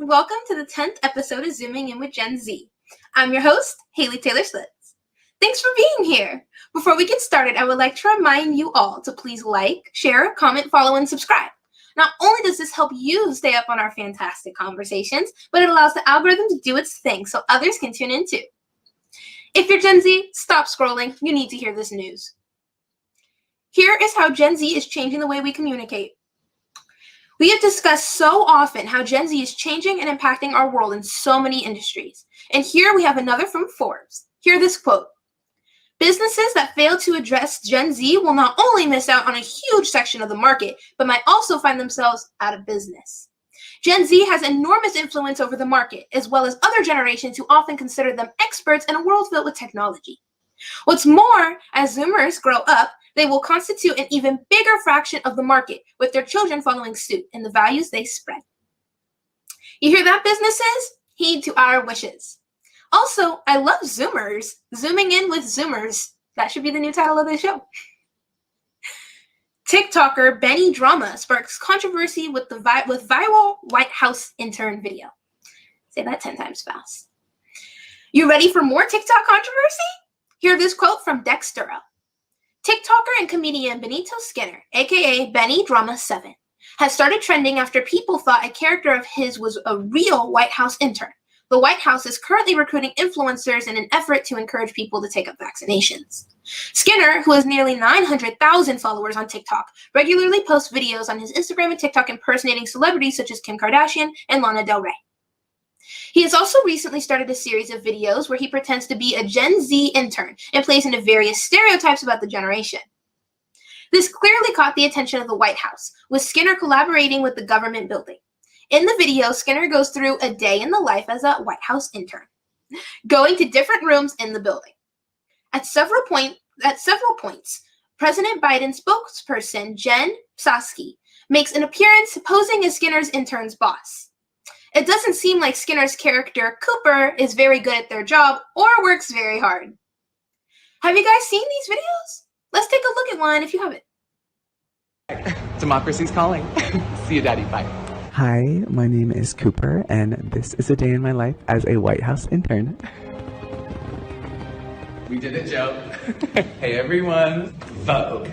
and welcome to the 10th episode of Zooming In with Gen Z. I'm your host, Ian Taylor Schlitz. Thanks for being here. Before we get started, I would like to remind you all to please like, share, comment, follow, and subscribe. Not only does this help you stay up on our fantastic conversations, but it allows the algorithm to do its thing so others can tune in too. If you're Gen Z, stop scrolling. You need to hear this news. Here is how Gen Z is changing the way we communicate. We have discussed so often how Gen Z is changing and impacting our world in so many industries. And here we have another from Forbes. Hear this quote. Businesses that fail to address Gen Z will not only miss out on a huge section of the market, but might also find themselves out of business. Gen Z has enormous influence over the market, as well as other generations who often consider them experts in a world filled with technology. What's more, as Zoomers grow up, they will constitute an even bigger fraction of the market, with their children following suit in the values they spread. You hear that, businesses? Heed to our wishes. Also, I love Zoomers. Zooming in with Zoomers. That should be the new title of the show. TikToker Benny Drama sparks controversy with viral White House intern video. Say that 10 times fast. You ready for more TikTok controversy? Hear this quote from Dextero. TikToker and comedian Benito Skinner, aka Benny Drama 7, has started trending after people thought a character of his was a real White House intern. The White House is currently recruiting influencers in an effort to encourage people to take up vaccinations. Skinner, who has nearly 900,000 followers on TikTok, regularly posts videos on his Instagram and TikTok impersonating celebrities such as Kim Kardashian and Lana Del Rey. He has also recently started a series of videos where he pretends to be a Gen Z intern and plays into various stereotypes about the generation. This clearly caught the attention of the White House, with Skinner collaborating with the government building. In the video, Skinner goes through a day in the life as a White House intern, going to different rooms in the building. At several points, President Biden's spokesperson, Jen Psaki, makes an appearance posing as Skinner's intern's boss. It doesn't seem like Skinner's character, Cooper, is very good at their job or works very hard. Have you guys seen these videos? Let's take a look at one if you haven't. Democracy's calling. See you, Daddy. Bye. Hi, my name is Cooper, and this is a day in my life as a White House intern. We did a joke. Hey, everyone. Vogue.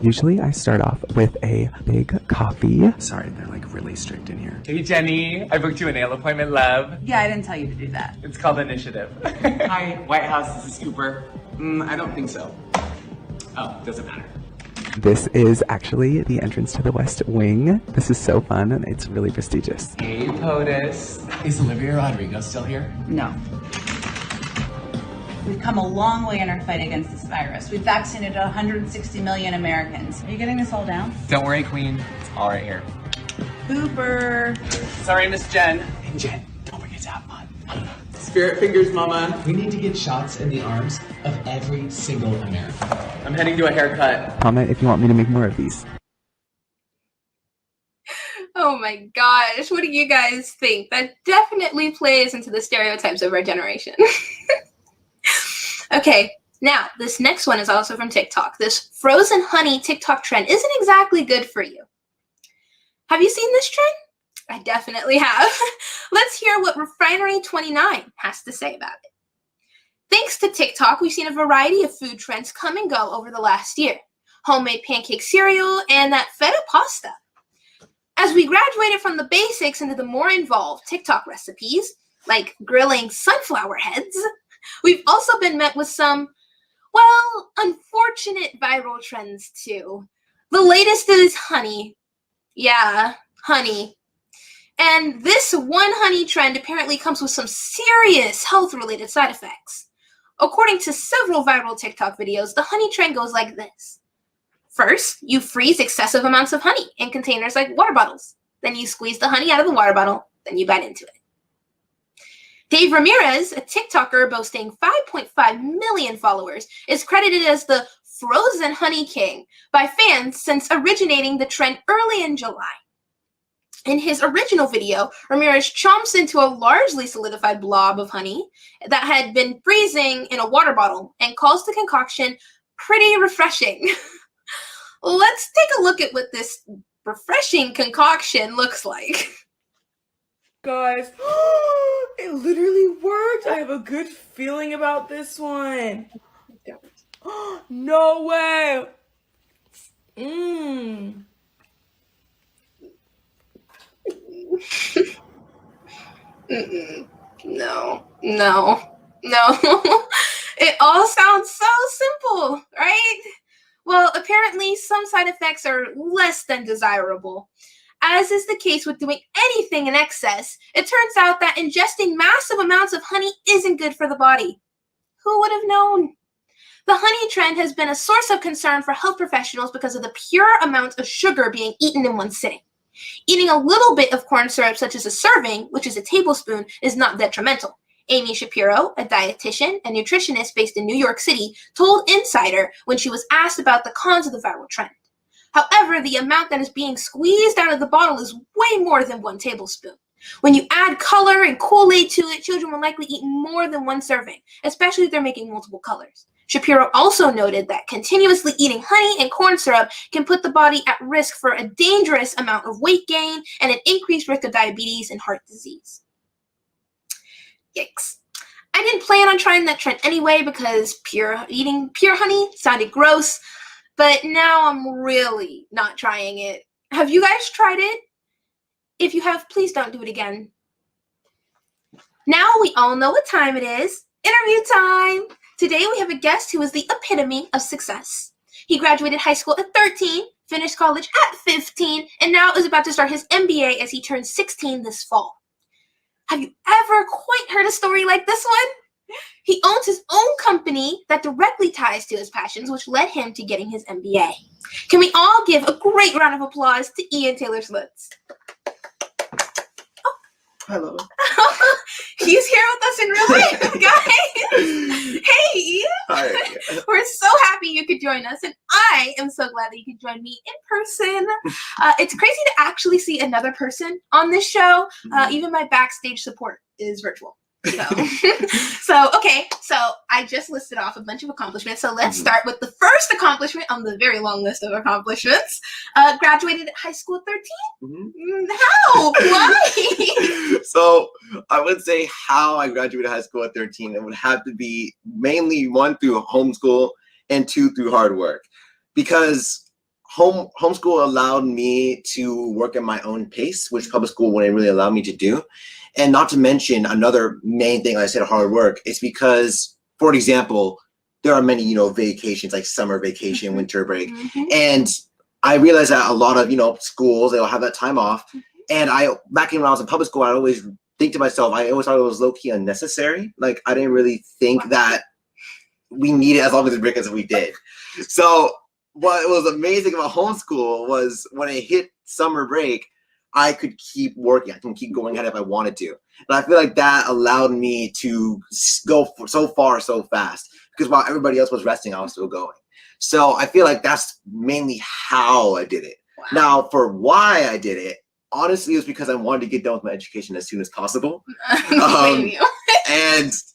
Usually I start off with a big coffee. Sorry, they're like really strict in here. Hey, Jenny. I booked you a nail appointment, love. Yeah, I didn't tell you to do that. It's called Initiative. Hi, White House. This is Cooper. I don't think so. Oh, doesn't matter. This is actually the entrance to the West Wing. This is so fun and it's really prestigious. Hey, POTUS. Is Olivia Rodrigo still here? No. We've come a long way in our fight against this virus. We've vaccinated 160 million Americans. Are you getting this all down? Don't worry, Queen. It's all right here. Cooper. Sorry, Miss Jen. And Jen, don't forget to have fun. Spirit fingers, Mama. We need to get shots in the arms of every single American. I'm heading to a haircut. Comment if you want me to make more of these. Oh my gosh, what do you guys think? That definitely plays into the stereotypes of our generation. Okay, now this next one is also from TikTok. This frozen honey TikTok trend isn't exactly good for you. Have you seen this trend? I definitely have. Let's hear what Refinery29 has to say about it. Thanks to TikTok, we've seen a variety of food trends come and go over the last year. Homemade pancake cereal and that feta pasta. As we graduated from the basics into the more involved TikTok recipes, like grilling sunflower heads, we've also been met with some, well, unfortunate viral trends too. The latest is honey. Yeah, honey. And this one honey trend apparently comes with some serious health-related side effects. According to several viral TikTok videos, the honey trend goes like this. First, you freeze excessive amounts of honey in containers like water bottles. Then you squeeze the honey out of the water bottle. Then you bite into it. Dave Ramirez, a TikToker boasting 5.5 million followers, is credited as the frozen honey king by fans since originating the trend early in July. In his original video, Ramirez chomps into a largely solidified blob of honey that had been freezing in a water bottle and calls the concoction pretty refreshing. Let's take a look at what this refreshing concoction looks like. Guys, it literally worked. I have a good feeling about this one. No way. No, no, no. It all sounds so simple, right? Well, apparently some side effects are less than desirable. As is the case with doing anything in excess, it turns out that ingesting massive amounts of honey isn't good for the body. Who would have known? The honey trend has been a source of concern for health professionals because of the pure amount of sugar being eaten in one sitting. Eating a little bit of corn syrup, such as a serving, which is a tablespoon, is not detrimental. Amy Shapiro, a dietitian and nutritionist based in New York City, told Insider when she was asked about the cons of the viral trend. However, the amount that is being squeezed out of the bottle is way more than 1 tablespoon. When you add color and Kool-Aid to it, children will likely eat more than 1 serving, especially if they're making multiple colors. Shapiro also noted that continuously eating honey and corn syrup can put the body at risk for a dangerous amount of weight gain and an increased risk of diabetes and heart disease. Yikes. I didn't plan on trying that trend anyway because eating pure honey sounded gross, but now I'm really not trying it. Have you guys tried it? If you have, please don't do it again. Now we all know what time it is. Interview time! Today we have a guest who is the epitome of success. He graduated high school at 13, finished college at 15, and now is about to start his MBA as he turns 16 this fall. Have you ever quite heard a story like this one? He owns his own company that directly ties to his passions, which led him to getting his MBA. Can we all give a great round of applause to Ian Taylor Schlitz? Hello. He's here with us in real life, guys. Hey, Ian. Hi. We're so happy you could join us, and I am so glad that you could join me in person. It's crazy to actually see another person on this show. Even my backstage support is virtual. So I just listed off a bunch of accomplishments. So let's start with the first accomplishment on the very long list of accomplishments. Graduated high school at 13? How? Why? So I would say how I graduated high school at 13, it would have to be mainly 1 through homeschool and 2 through hard work. Because homeschool allowed me to work at my own pace, which public school wouldn't really allow me to do. And not to mention another main thing I said hard work is because, for example, there are many, vacations like summer vacation, winter break. And I realized that a lot of, schools, they'll have that time off. And back when I was in public school, I always think to myself, I always thought it was low-key unnecessary. Like, I didn't really think that we needed as long as the break as we did. So what was amazing about homeschool was when it hit summer break, I could keep working. I can keep going ahead if I wanted to. And I feel like that allowed me to go so far so fast because while everybody else was resting, I was still going. So I feel like that's mainly how I did it. Wow. Now, for why I did it, honestly, it was because I wanted to get done with my education as soon as possible. And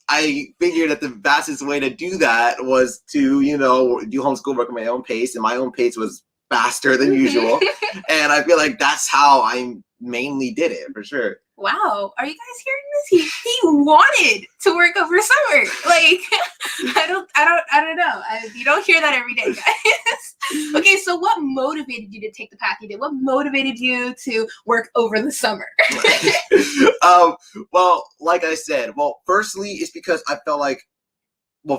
I figured that the fastest way to do that was to, do homeschool work at my own pace. And my own pace was faster than usual. And I feel like that's how I mainly did it, for sure. Wow. Are you guys hearing this? He wanted to work over summer. Like, I don't know. You don't hear that every day, guys. Okay, so what motivated you to take the path you did? What motivated you to work over the summer? Well, like I said, firstly, it's because I felt like,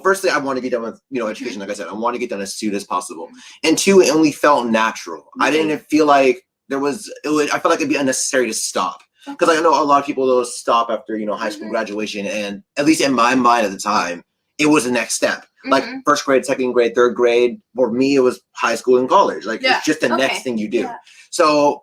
firstly, I want to get done with, education. Like I said, I want to get done as soon as possible. And 2, it only felt natural. I didn't feel like I felt like it'd be unnecessary to stop. Because I know a lot of people will stop after, high school graduation. And at least in my mind at the time, it was the next step. Like first grade, second grade, third grade. For me, it was high school and college. Like it's just the next thing you do. Yeah. So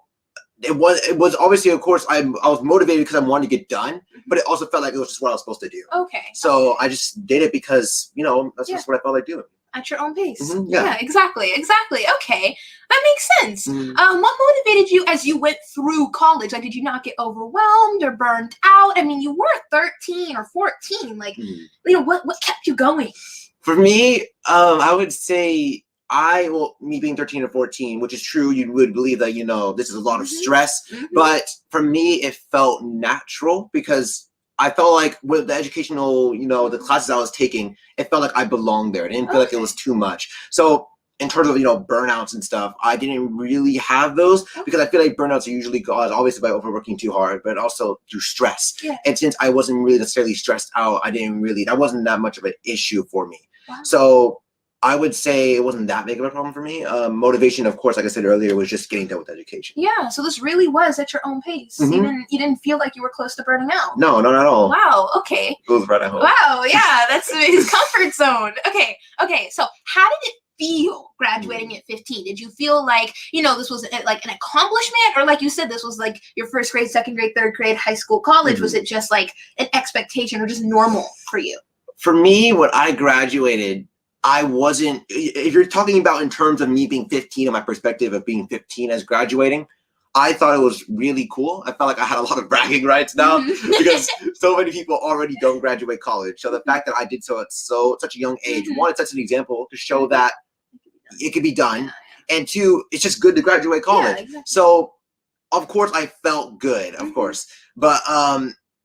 it was obviously, of course, I was motivated because I wanted to get done, but it also felt like it was just what I was supposed to do. Okay. So I just did it because, that's just what I felt like doing. At your own pace. Yeah, exactly. Okay, that makes sense. What motivated you as you went through college? Like, did you not get overwhelmed or burned out? I mean, you were 13 or 14. Like, what kept you going? For me, I would say me being 13 or 14, which is true, you would believe that, this is a lot of stress. But for me, it felt natural because I felt like with the educational, the classes I was taking, it felt like I belonged there. It didn't feel like it was too much. So in terms of, burnouts and stuff, I didn't really have those because I feel like burnouts are usually caused obviously by overworking too hard, but also through stress. Yeah. And since I wasn't really necessarily stressed out, that wasn't that much of an issue for me. Wow. So I would say it wasn't that big of a problem for me. Motivation, of course, like I said earlier, was just getting done with education. Yeah, so this really was at your own pace. You didn't feel like you were close to burning out. No, not at all. Wow, okay. It was right at home. Wow, yeah, that's his comfort zone. Okay, so how did it feel graduating at 15? Did you feel like, this was like an accomplishment, or like you said, this was like your first grade, second grade, third grade, high school, college? Was it just like an expectation or just normal for you? For me, when I graduated, I wasn't, if you're talking about in terms of me being 15 and my perspective of being 15 as graduating, I thought it was really cool. I felt like I had a lot of bragging rights now because so many people already don't graduate college. So the fact that I did so at such a young age, one, it sets an example to show that it can be done. And two, it's just good to graduate college. Yeah, exactly. So of course I felt good, of course. But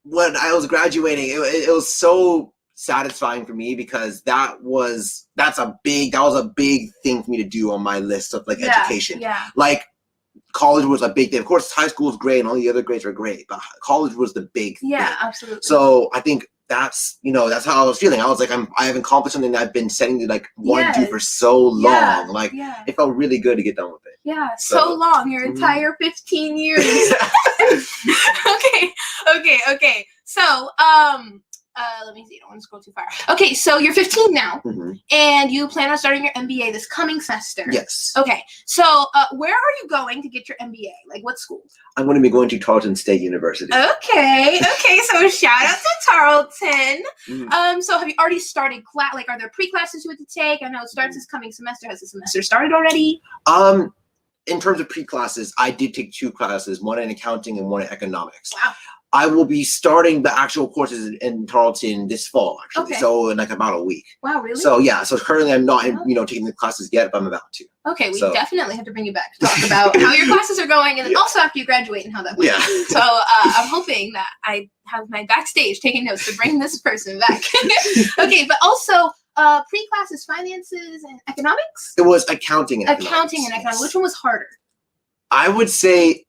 when I was graduating, it was so satisfying for me because that was a big thing for me to do on my list of education. Yeah. Like college was a big thing. Of course, high school is great and all the other grades are great, but college was the big thing. Yeah, absolutely. So I think that's how I was feeling. I was like, I have accomplished something that I've been setting to want to do for so long. It felt really good to get done with it. Yeah, so long, your entire 15 years. Okay. So, let me see. I don't want to scroll too far. Okay, so you're 15 now, and you plan on starting your MBA this coming semester. Yes. Okay, so where are you going to get your MBA? Like, what school? I'm going to be going to Tarleton State University. Okay. So shout out to Tarleton. So have you already started class? Like, are there pre-classes you have to take? I know it starts this coming semester. Has the semester started already? In terms of pre-classes, I did take 2 classes, one in accounting and one in economics. Wow. I will be starting the actual courses in Tarleton this fall, actually. Okay. So in about a week. Wow, really? So yeah, so currently I'm not, taking the classes yet, but I'm about to. Okay, we definitely have to bring you back to talk about how your classes are going, and then also after you graduate and how that went. Yeah. So I'm hoping that I have my backstage taking notes to bring this person back. Okay, but also pre-classes, finances, and economics? It was accounting and economics. Accounting and economics. Which one was harder? I would say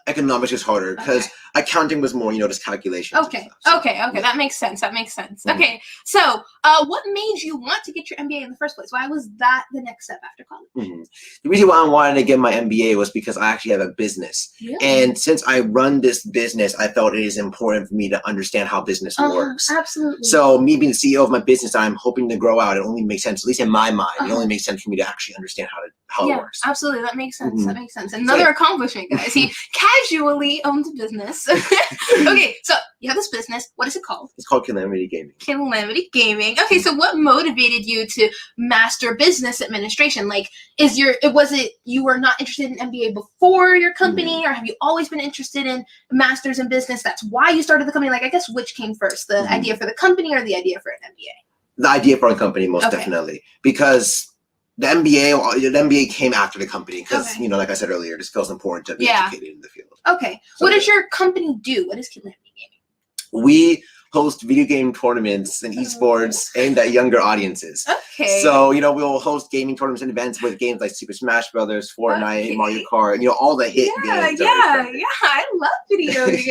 economics is harder because accounting was more, just calculations. Okay. So, Okay. That makes sense. Okay. So, what made you want to get your MBA in the first place? Why was that the next step after college? The reason why I wanted to get my MBA was because I actually have a business. Really? And since I run this business, I felt it is important for me to understand how business works. Absolutely. So me being the CEO of my business, I'm hoping to grow out. It only makes sense, at least in my mind. It only makes sense for me to actually understand how it works. Absolutely. That makes sense. That makes sense. Another accomplishment, guys. He casually owns a business. Okay, so you have this business. What is it called? It's called Calamity Gaming. Calamity Gaming. Okay, so what motivated you to master business administration? Like, was it you were not interested in MBA before your company, or have you always been interested in masters in business? That's why you started the company. Like, I guess which came first, the idea for the company or the idea for an MBA? The idea for a company, most definitely, because the MBA came after the company because, like I said earlier, it just feels important to be educated in the field. Okay. So what does your company do? What is Calamity Gaming? We host video game tournaments and esports aimed at younger audiences. Okay. So, we'll host gaming tournaments and events with games like Super Smash Brothers, Fortnite, Mario Kart, all the hit games. Yeah. I love video games.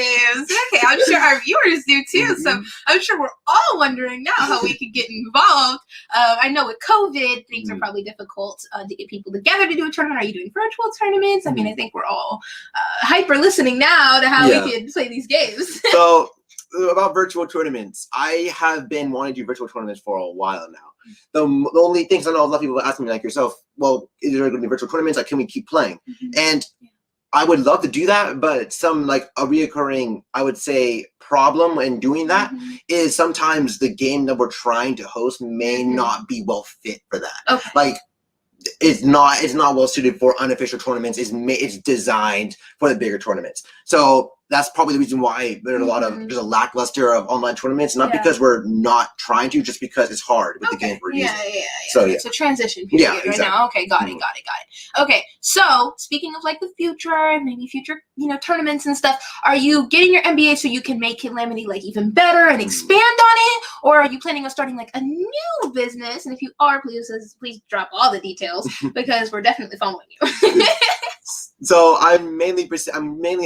Okay, I'm sure our viewers do too. So I'm sure we're all wondering now how we could get involved. I know with COVID, things are probably difficult to get people together to do a tournament. Are you doing virtual tournaments? I mean, I think we're all hyper listening now to how we can play these games. So, about virtual tournaments, I have been wanting to do virtual tournaments for a while now. The only things I know a lot of people ask me like yourself, well, is there going to be virtual tournaments? Like, can we keep playing? And I would love to do that, but some a reoccurring, I would say, problem in doing that is sometimes the game that we're trying to host may not be well fit for that. Okay. It's not well suited for unofficial tournaments. It's designed for the bigger tournaments. So that's probably the reason why there's a lackluster of online tournaments. Not because we're not trying to, just because it's hard with the game we're using. So, yeah. So transition period Yeah, right exactly. now. Okay, got it. Okay, so speaking of like the future, maybe future, tournaments and stuff, are you getting your MBA so you can make Calamity like even better and expand on it, or are you planning on starting like a new business? And if you are, please drop all the details because we're definitely following you. So I'm mainly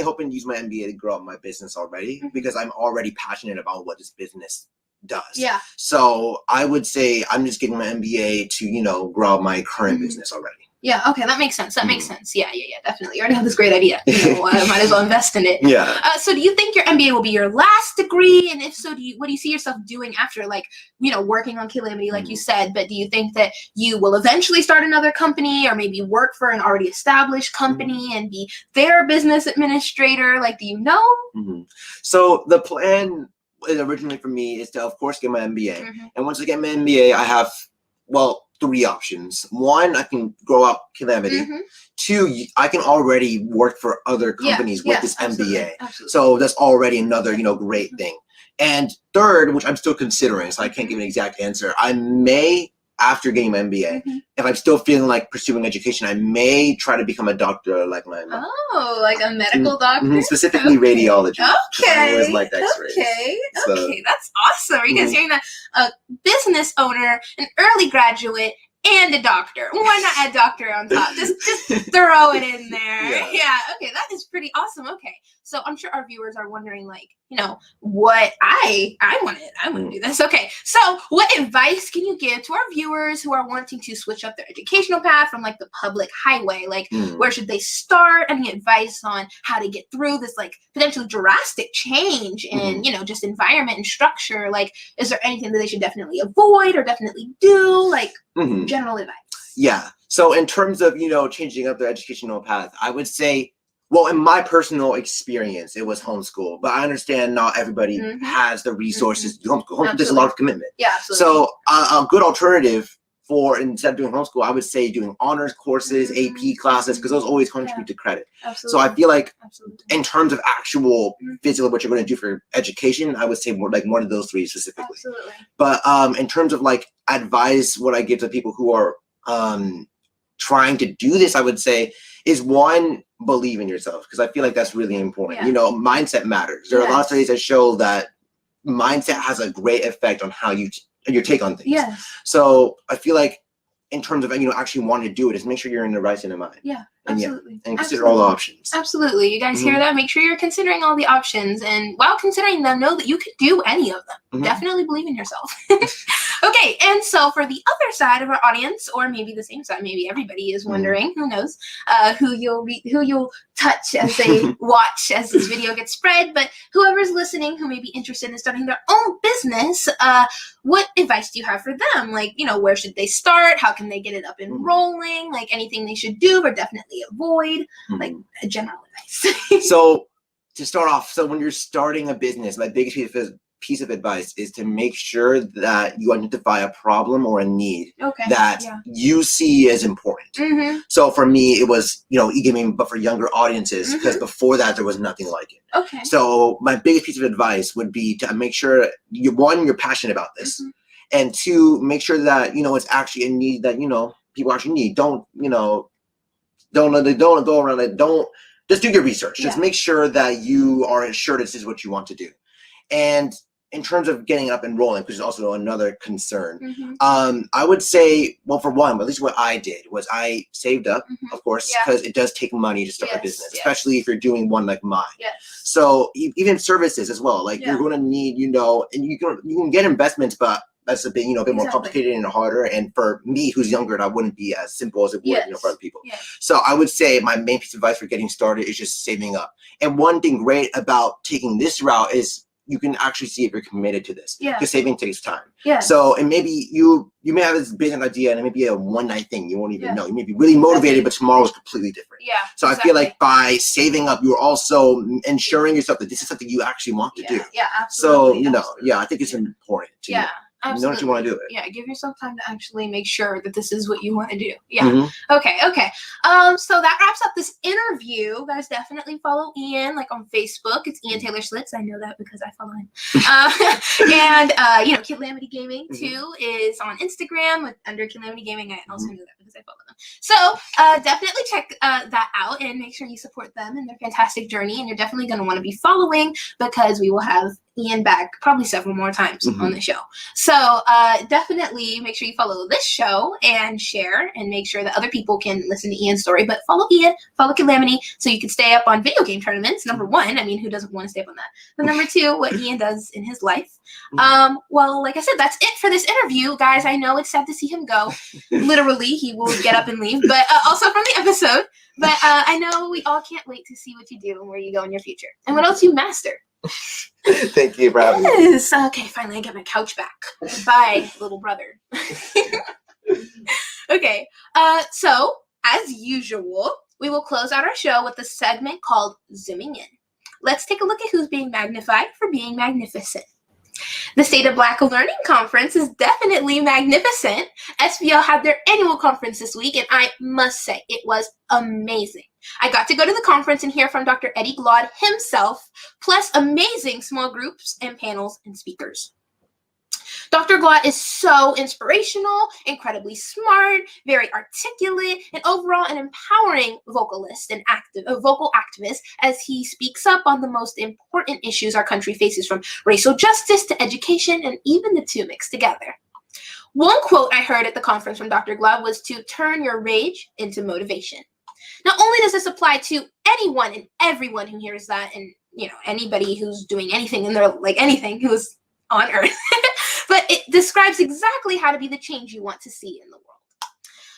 hoping to use my MBA to grow up my business already because I'm already passionate about what this business does. Yeah. So I would say I'm just getting my MBA to, grow up my current business already. Yeah, okay, that makes sense. Yeah, definitely. You already have this great idea. I might as well invest in it. Yeah. So do you think your MBA will be your last degree? And if so, what do you see yourself doing after, like, working on Calamity, like you said, but do you think that you will eventually start another company or maybe work for an already established company and be their business administrator? Like, do you know? So the plan originally for me is to, of course, get my MBA. And once I get my MBA, I have, 3 options. 1, I can grow up Calamity. 2, I can already work for other companies with this MBA. Absolutely. So that's already another, great thing. And 3rd, which I'm still considering, so I can't give an exact answer, I may, after getting my MBA, if I'm still feeling like pursuing education, I may try to become a doctor like my mom. Oh, like a medical doctor? Specifically radiology. Okay. I always liked X-rays. Okay, that's awesome. Are you guys hearing that? A business owner, an early graduate, and a doctor. Why not add doctor on top? Just throw it in there. Yeah. Okay, that is pretty awesome. Okay, so I'm sure our viewers are wondering, like, what I want to do this. Okay, so what advice can you give to our viewers who are wanting to switch up their educational path from like the public highway? Like, where should they start? Any advice on how to get through this like potentially drastic change in just environment and structure? Like, is there anything that they should definitely avoid or definitely do? Like, general advice. Yeah. So in terms of changing up their educational path, I would say, well, in my personal experience, it was homeschool, but I understand not everybody has the resources to do homeschool. There's a lot of commitment. Yeah, absolutely. So a good alternative for, instead of doing homeschool, I would say doing honors courses, AP classes, because those always contribute to credit. Absolutely. So I feel like in terms of actual physical, what you're going to do for education, I would say more like one of those 3 specifically. Absolutely. But in terms of like advice, what I give to people who are trying to do this, I would say is 1, believe in yourself, because I feel like that's really important. Mindset matters. There are a lot of studies that show that mindset has a great effect on how your take on things. Yes. So I feel like in terms of actually wanting to do it, is make sure you're in the right state of mind. Yeah. And Absolutely. and consider all the options. Absolutely. You guys hear that? Make sure you're considering all the options. And while considering them, know that you can do any of them. Definitely believe in yourself. Okay. And so for the other side of our audience, or maybe the same side, maybe everybody is wondering, who knows, who you'll touch as they watch as this video gets spread. But whoever's listening who may be interested in starting their own business, what advice do you have for them? Like, where should they start? How can they get it up and rolling? Like anything they should do or definitely avoid? Like a general advice. So to start off, when you're starting a business, my biggest piece of advice is to make sure that you identify a problem or a need that you see as important. So for me, it was, e-gaming, but for younger audiences, because before that, there was nothing like it. Okay. So my biggest piece of advice would be to make sure you're passionate about this, and 2, make sure that, it's actually a need that, people actually need. Don't go around it. Don't just do your research. Just make sure that you are sure this is what you want to do. And in terms of getting up and rolling, which is also another concern, I would say, well, for one, at least what I did was I saved up, of course, because it does take money to start a business, especially if you're doing one like mine. So even services as well, like you're going to need, and you can get investments, but that's a bit, a bit more complicated and harder. And for me, who's younger, that wouldn't be as simple as it would, for other people. So I would say my main piece of advice for getting started is just saving up. And one thing great about taking this route is you can actually see if you're committed to this. Because saving takes time. So, and maybe you may have this business idea and it may be a one-night thing. You won't even know. You may be really motivated, but tomorrow is completely different. So I feel like by saving up, you're also ensuring yourself that this is something you actually want to do. Absolutely. So, I think it's important to You know that you want to do it. Yeah, give yourself time to actually make sure that this is what you want to do. Yeah. Mm-hmm. Okay. So that wraps up this interview. Guys, definitely follow Ian, like on Facebook. It's Ian Taylor Schlitz. I know that because I follow him. And Calamity Gaming too is on Instagram under Calamity Gaming. I also know that because I follow them. So definitely check that out and make sure you support them in their fantastic journey. And you're definitely going to want to be following because we will have Ian back probably several more times on the show. So definitely make sure you follow this show and share and make sure that other people can listen to Ian's story. But follow Ian, follow Calamity so you can stay up on video game tournaments. Number one, I mean, who doesn't want to stay up on that? But number two, what Ian does in his life. Well, like I said, that's it for this interview, guys. I know it's sad to see him go. Literally, he will get up and leave, but also from the episode. But I know we all can't wait to see what you do and where you go in your future and what else you master. Thank you for having me. Yes. Okay, finally I get my couch back. Bye, little brother. Okay, so as usual, we will close out our show with a segment called Zooming In. Let's take a look at who's being magnified for being magnificent. The State of Black Learning Conference is definitely magnificent. SBL had their annual conference this week, and I must say, it was amazing. I got to go to the conference and hear from Dr. Eddie Glaude himself, plus amazing small groups and panels and speakers. Dr. Glaude is so inspirational, incredibly smart, very articulate, and overall an empowering vocalist and vocal activist as he speaks up on the most important issues our country faces, from racial justice to education, and even the two mixed together. One quote I heard at the conference from Dr. Glaude was to turn your rage into motivation. Not only does this apply to anyone and everyone who hears that, and anybody who's doing anything in their anything who's on earth, but it describes exactly how to be the change you want to see in the world.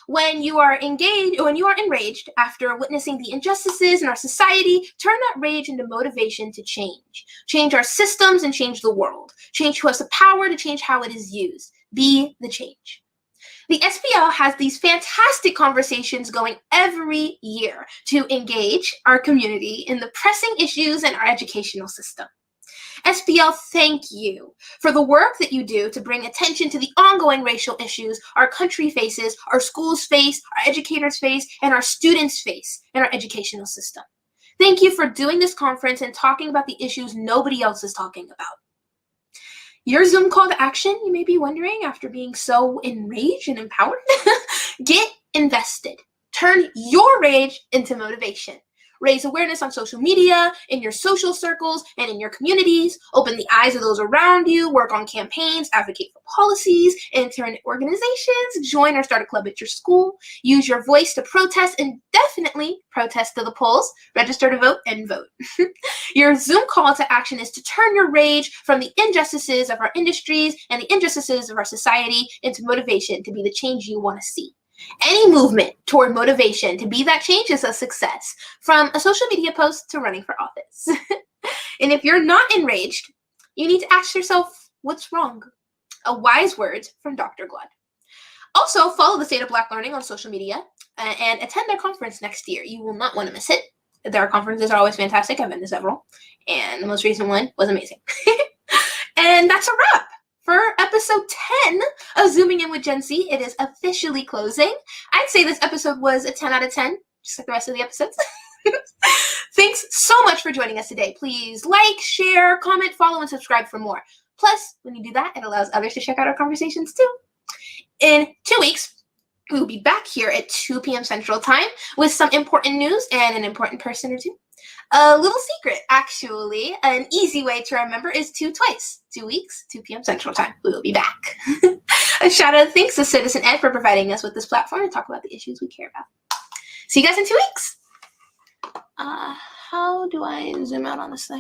When you are enraged after witnessing the injustices in our society, turn that rage into motivation to change. Change our systems and change the world. Change who has the power to change how it is used. Be the change. The SPL has these fantastic conversations going every year to engage our community in the pressing issues in our educational system. SPL, thank you for the work that you do to bring attention to the ongoing racial issues our country faces, our schools face, our educators face, and our students face in our educational system. Thank you for doing this conference and talking about the issues nobody else is talking about. Your Zoom call to action, you may be wondering, after being so enraged and empowered? Get invested. Turn your rage into motivation. Raise awareness on social media, in your social circles, and in your communities. Open the eyes of those around you. Work on campaigns. Advocate for policies. Intern at organizations. Join or start a club at your school. Use your voice to protest, and definitely protest to the polls. Register to vote and vote. Your Zoom call to action is to turn your rage from the injustices of our industries and the injustices of our society into motivation to be the change you want to see. Any movement toward motivation to be that change is a success, from a social media post to running for office. And if you're not enraged, you need to ask yourself, what's wrong? A wise word from Dr. Glaude. Also, follow the State of Black Learning on social media and attend their conference next year. You will not want to miss it. Their conferences are always fantastic. I've been to several, and the most recent one was amazing. And that's a wrap. For episode 10 of Zooming In with Gen Z, it is officially closing. I'd say this episode was a 10 out of 10, just like the rest of the episodes. Thanks so much for joining us today. Please like, share, comment, follow, and subscribe for more. Plus, when you do that, it allows others to check out our conversations too. In 2 weeks, we will be back here at 2 p.m. Central Time with some important news and an important person or two. A little secret, actually, an easy way to remember is 2 twice. 2 weeks, 2 p.m. Central Time. We will be back. A shout out thanks to Citizen Ed for providing us with this platform to talk about the issues we care about. See you guys in 2 weeks. How do I zoom out on this thing?